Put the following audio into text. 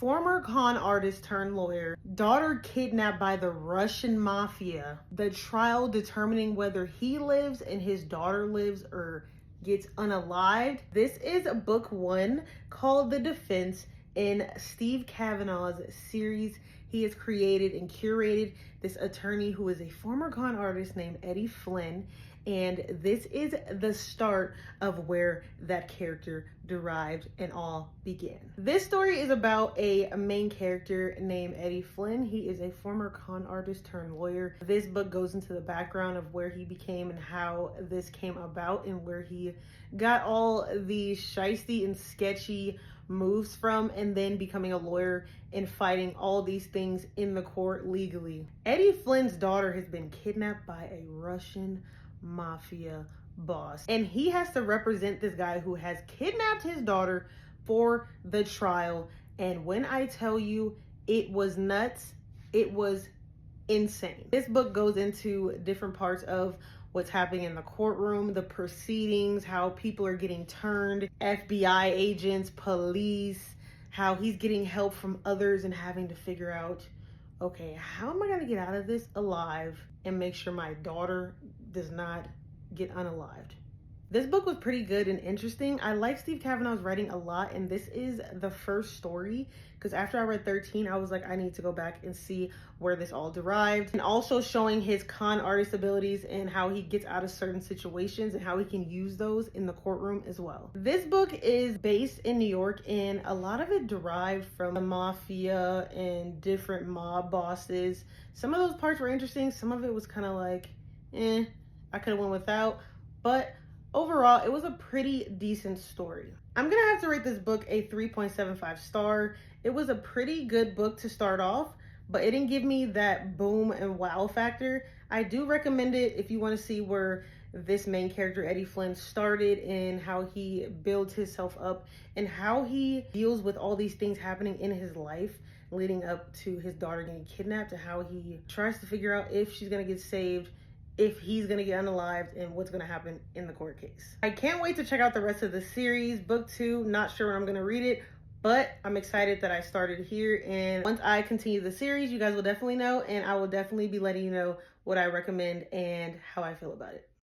Former con artist turned lawyer, daughter kidnapped by the Russian mafia, the trial determining whether he lives and his daughter lives or gets unalived. This is book 1 called The Defense in Steve Cavanagh's series. He has created and curated this attorney who is a former con artist named Eddie Flynn. And this is the start of where that character derived and all began. This story is about a main character named Eddie Flynn. He is a former con artist turned lawyer. This book goes into the background of where he became and how this came about and where he got all the shiesty and sketchy moves from, and then becoming a lawyer and fighting all these things in the court legally. Eddie Flynn's daughter has been kidnapped by a Russian mafia boss, and he has to represent this guy who has kidnapped his daughter for the trial. And when I tell you it was nuts, it was insane. This book goes into different parts of what's happening in the courtroom, the proceedings, how people are getting turned, FBI agents, police, how he's getting help from others and having to figure out, okay, how am I going to get out of this alive and make sure my daughter does not get unalived? This book was pretty good and interesting. I like Steve Cavanagh's writing a lot, and this is the first story because after I read 13, I was like, I need to go back and see where this all derived, and also showing his con artist abilities and how he gets out of certain situations and how he can use those in the courtroom as well. This book is based in New York, and a lot of it derived from the mafia and different mob bosses. Some of those parts were interesting. Some of it was kind of like, I could have went without, but overall, it was a pretty decent story. I'm gonna have to rate this book a 3.75 star. It was a pretty good book to start off, but it didn't give me that boom and wow factor. I do recommend it if you want to see where this main character, Eddie Flynn, started and how he builds himself up and how he deals with all these things happening in his life leading up to his daughter getting kidnapped, and how he tries to figure out if she's gonna get saved, if he's gonna get unalived, and what's gonna happen in the court case. I can't wait to check out the rest of the series. Book 2, not sure when I'm gonna read it, but I'm excited that I started here. And once I continue the series, you guys will definitely know, and I will definitely be letting you know what I recommend and how I feel about it.